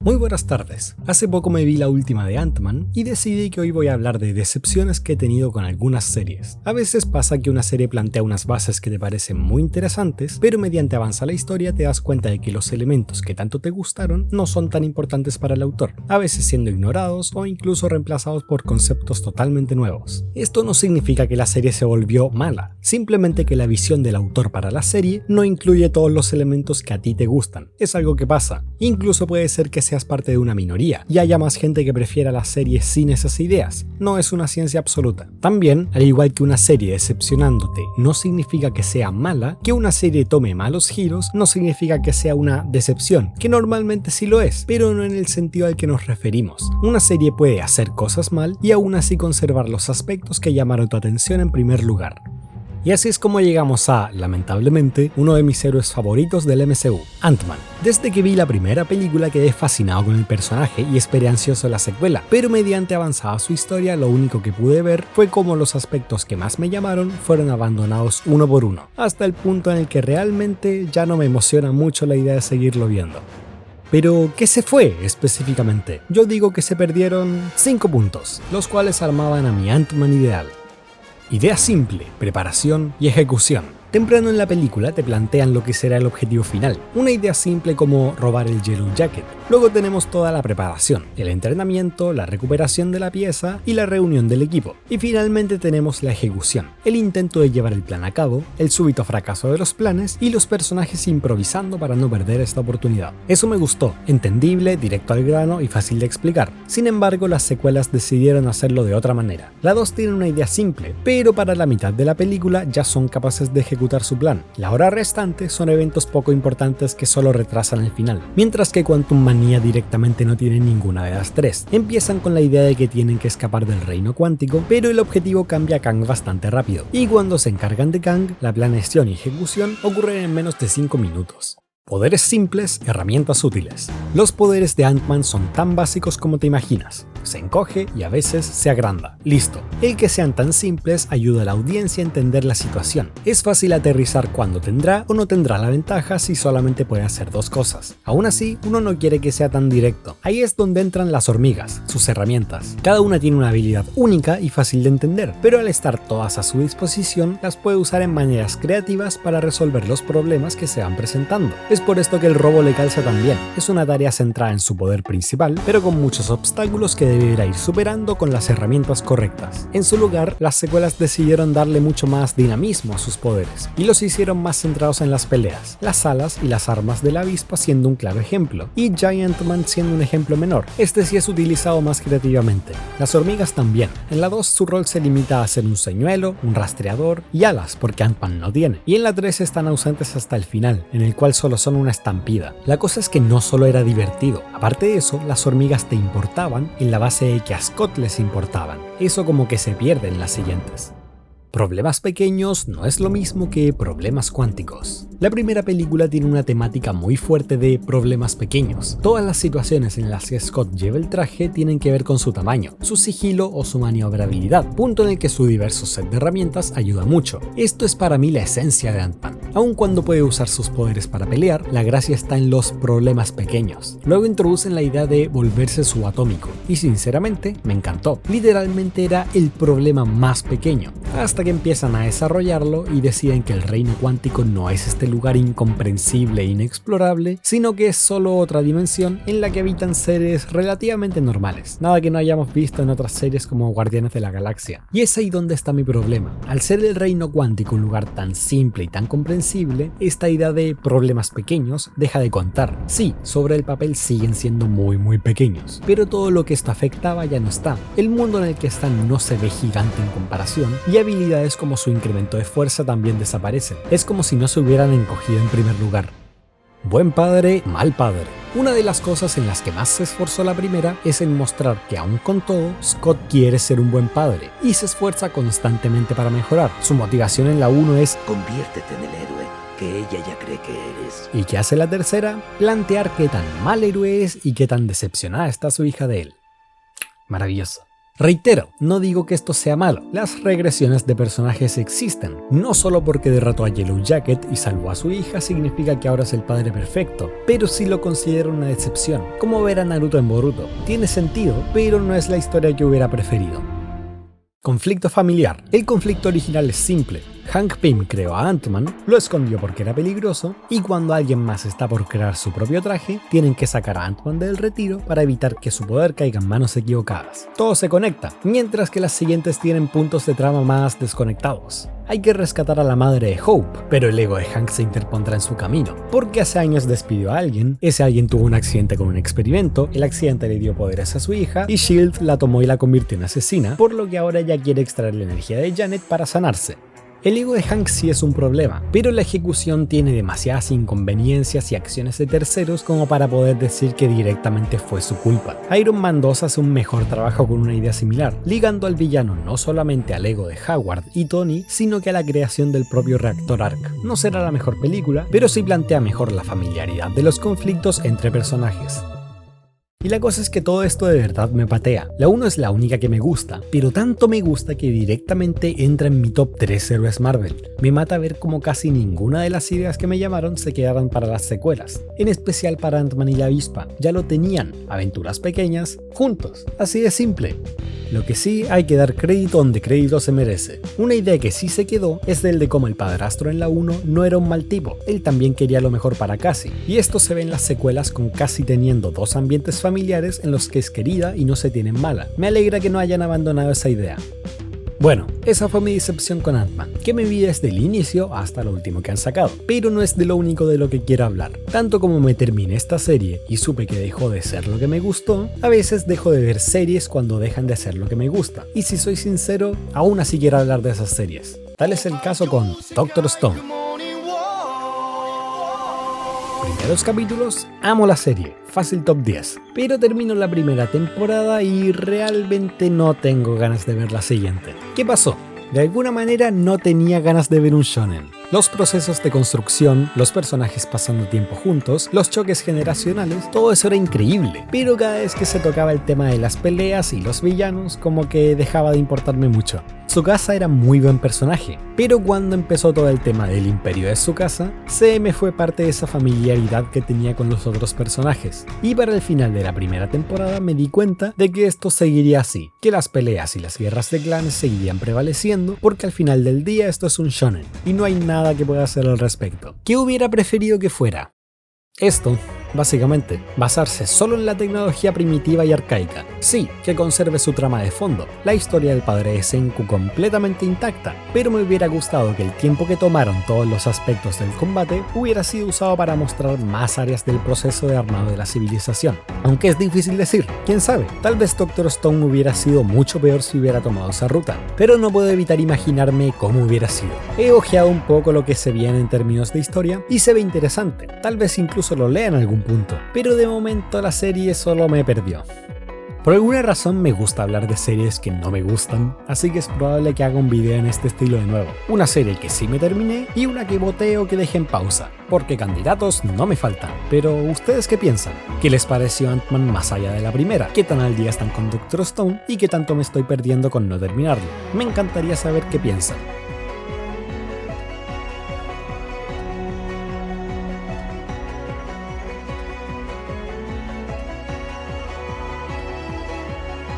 Muy buenas tardes. Hace poco me vi la última de Ant-Man y decidí que hoy voy a hablar de decepciones que he tenido con algunas series. A veces pasa que una serie plantea unas bases que te parecen muy interesantes, pero mediante avanza la historia te das cuenta de que los elementos que tanto te gustaron no son tan importantes para el autor, a veces siendo ignorados o incluso reemplazados por conceptos totalmente nuevos. Esto no significa que la serie se volvió mala, simplemente que la visión del autor para la serie no incluye todos los elementos que a ti te gustan. Es algo que pasa. Incluso puede ser que seas parte de una minoría y haya más gente que prefiera las series sin esas ideas. No es una ciencia absoluta. También, al igual que una serie decepcionándote no significa que sea mala, que una serie tome malos giros no significa que sea una decepción, que normalmente sí lo es, pero no en el sentido al que nos referimos. Una serie puede hacer cosas mal y aún así conservar los aspectos que llamaron tu atención en primer lugar. Y así es como llegamos a, lamentablemente, uno de mis héroes favoritos del MCU, Ant-Man. Desde que vi la primera película quedé fascinado con el personaje y esperé ansioso la secuela, pero mediante avanzaba su historia lo único que pude ver fue cómo los aspectos que más me llamaron fueron abandonados uno por uno, hasta el punto en el que realmente ya no me emociona mucho la idea de seguirlo viendo. Pero, ¿qué se fue específicamente? Yo digo que se perdieron 5 puntos, los cuales armaban a mi Ant-Man ideal. Idea simple, preparación y ejecución. Temprano en la película te plantean lo que será el objetivo final, una idea simple como robar el Yellow Jacket. Luego tenemos toda la preparación, el entrenamiento, la recuperación de la pieza y la reunión del equipo. Y finalmente tenemos la ejecución, el intento de llevar el plan a cabo, el súbito fracaso de los planes y los personajes improvisando para no perder esta oportunidad. Eso me gustó, entendible, directo al grano y fácil de explicar. Sin embargo, las secuelas decidieron hacerlo de otra manera. La 2 tiene una idea simple, pero para la mitad de la película ya son capaces de ejecutar su plan. La hora restante son eventos poco importantes que solo retrasan el final, mientras que Quantum Manía directamente no tiene ninguna de las tres. Empiezan con la idea de que tienen que escapar del reino cuántico, pero el objetivo cambia a Kang bastante rápido, y cuando se encargan de Kang, la planeación y ejecución ocurren en menos de 5 minutos. Poderes simples, herramientas útiles. Los poderes de Ant-Man son tan básicos como te imaginas. Se encoge y a veces se agranda. Listo. El que sean tan simples ayuda a la audiencia a entender la situación. Es fácil aterrizar cuándo tendrá o no tendrá la ventaja si solamente puede hacer 2 cosas. Aún así, uno no quiere que sea tan directo. Ahí es donde entran las hormigas, sus herramientas. Cada una tiene una habilidad única y fácil de entender, pero al estar todas a su disposición, las puede usar en maneras creativas para resolver los problemas que se van presentando. Es por esto que el robo le calza también. Es una tarea centrada en su poder principal, pero con muchos obstáculos que deberá ir superando con las herramientas correctas. En su lugar, las secuelas decidieron darle mucho más dinamismo a sus poderes, y los hicieron más centrados en las peleas, las alas y las armas de la avispa siendo un claro ejemplo, y Giant Man siendo un ejemplo menor. Este sí es utilizado más creativamente. Las hormigas también. En la 2 su rol se limita a ser un señuelo, un rastreador y alas, porque Ant-Man no tiene. Y en la 3 están ausentes hasta el final, en el cual solo son una estampida. La cosa es que no solo era divertido, aparte de eso, las hormigas te importaban en la base de que a Scott les importaban. Eso como que se pierde en las siguientes. Problemas pequeños no es lo mismo que problemas cuánticos. La primera película tiene una temática muy fuerte de problemas pequeños. Todas las situaciones en las que Scott lleva el traje tienen que ver con su tamaño, su sigilo o su maniobrabilidad, punto en el que su diverso set de herramientas ayuda mucho. Esto es para mí la esencia de Ant-Man. Aun cuando puede usar sus poderes para pelear, la gracia está en los problemas pequeños. Luego introducen la idea de volverse subatómico, y sinceramente me encantó. Literalmente era el problema más pequeño, hasta que empiezan a desarrollarlo y deciden que el reino cuántico no es este lugar incomprensible e inexplorable, sino que es solo otra dimensión en la que habitan seres relativamente normales, nada que no hayamos visto en otras series como Guardianes de la Galaxia. Y es ahí donde está mi problema. Al ser el reino cuántico un lugar tan simple y tan comprensible, esta idea de problemas pequeños deja de contar. Sí, sobre el papel siguen siendo muy pequeños, pero todo lo que esto afectaba ya no está. El mundo en el que están no se ve gigante en comparación, y habilidades como su incremento de fuerza también desaparecen. Es como si no se hubieran encogido en primer lugar. Buen padre, mal padre. Una de las cosas en las que más se esforzó la primera es en mostrar que aún con todo, Scott quiere ser un buen padre y se esfuerza constantemente para mejorar. Su motivación en la 1 es conviértete en el héroe que ella ya cree que eres. ¿Y qué hace la tercera? Plantear qué tan mal héroe es y qué tan decepcionada está su hija de él. Maravilloso. Reitero, no digo que esto sea malo, las regresiones de personajes existen. No solo porque derrotó a Yellow Jacket y salvó a su hija significa que ahora es el padre perfecto, pero sí lo considero una decepción, como ver a Naruto en Boruto. Tiene sentido, pero no es la historia que hubiera preferido. Conflicto familiar. El conflicto original es simple. Hank Pym creó a Ant-Man, lo escondió porque era peligroso, y cuando alguien más está por crear su propio traje, tienen que sacar a Ant-Man del retiro para evitar que su poder caiga en manos equivocadas. Todo se conecta, mientras que las siguientes tienen puntos de trama más desconectados. Hay que rescatar a la madre de Hope, pero el ego de Hank se interpondrá en su camino, porque hace años despidió a alguien, ese alguien tuvo un accidente con un experimento, el accidente le dio poderes a su hija, y S.H.I.E.L.D. la tomó y la convirtió en asesina, por lo que ahora ella quiere extraer la energía de Janet para sanarse. El ego de Hank sí es un problema, pero la ejecución tiene demasiadas inconveniencias y acciones de terceros como para poder decir que directamente fue su culpa. Iron Man 2 hace un mejor trabajo con una idea similar, ligando al villano no solamente al ego de Howard y Tony, sino que a la creación del propio reactor Arc. No será la mejor película, pero sí plantea mejor la familiaridad de los conflictos entre personajes. Y la cosa es que todo esto de verdad me patea. La 1 es la única que me gusta, pero tanto me gusta que directamente entra en mi top 3 héroes Marvel. Me mata ver cómo casi ninguna de las ideas que me llamaron se quedaron para las secuelas, en especial para Ant-Man y la avispa. Ya lo tenían, aventuras pequeñas, juntos, así de simple. Lo que sí, hay que dar crédito donde crédito se merece. Una idea que sí se quedó es el de cómo el padrastro en la 1 no era un mal tipo, él también quería lo mejor para Cassie, y esto se ve en las secuelas con Cassie teniendo dos ambientes familiares en los que es querida y no se tiene mala. Me alegra que no hayan abandonado esa idea. Bueno, esa fue mi decepción con Ant-Man, que me vi desde el inicio hasta lo último que han sacado, pero no es de lo único de lo que quiero hablar. Tanto como me terminé esta serie y supe que dejó de ser lo que me gustó, a veces dejo de ver series cuando dejan de ser lo que me gusta, y si soy sincero, aún así quiero hablar de esas series. Tal es el caso con Doctor Stone. Primeros capítulos, amo la serie, fácil top 10, pero termino la primera temporada y realmente no tengo ganas de ver la siguiente. ¿Qué pasó? De alguna manera no tenía ganas de ver un shonen. Los procesos de construcción, los personajes pasando tiempo juntos, los choques generacionales, todo eso era increíble, pero cada vez que se tocaba el tema de las peleas y los villanos, como que dejaba de importarme mucho. Tsukasa era muy buen personaje, pero cuando empezó todo el tema del imperio de Tsukasa, se me fue parte de esa familiaridad que tenía con los otros personajes, y para el final de la primera temporada me di cuenta de que esto seguiría así, que las peleas y las guerras de clanes seguirían prevaleciendo, porque al final del día esto es un shonen, y no hay nada que pueda hacer al respecto. ¿Qué hubiera preferido que fuera? Esto, básicamente, basarse solo en la tecnología primitiva y arcaica. Sí, que conserve su trama de fondo, la historia del padre de Senku completamente intacta, pero me hubiera gustado que el tiempo que tomaron todos los aspectos del combate hubiera sido usado para mostrar más áreas del proceso de armado de la civilización. Aunque es difícil decir, quién sabe, tal vez Doctor Stone hubiera sido mucho peor si hubiera tomado esa ruta, pero no puedo evitar imaginarme cómo hubiera sido. He ojeado un poco lo que se viene en términos de historia y se ve interesante, tal vez incluso lo lea en algún punto, pero de momento la serie solo me perdió. Por alguna razón me gusta hablar de series que no me gustan, así que es probable que haga un video en este estilo de nuevo. Una serie que sí me terminé y una que boté o que dejé en pausa, porque candidatos no me faltan. Pero ¿ustedes qué piensan? ¿Qué les pareció Ant-Man más allá de la primera? ¿Qué tan al día están con Doctor Stone? ¿Y qué tanto me estoy perdiendo con no terminarlo? Me encantaría saber qué piensan.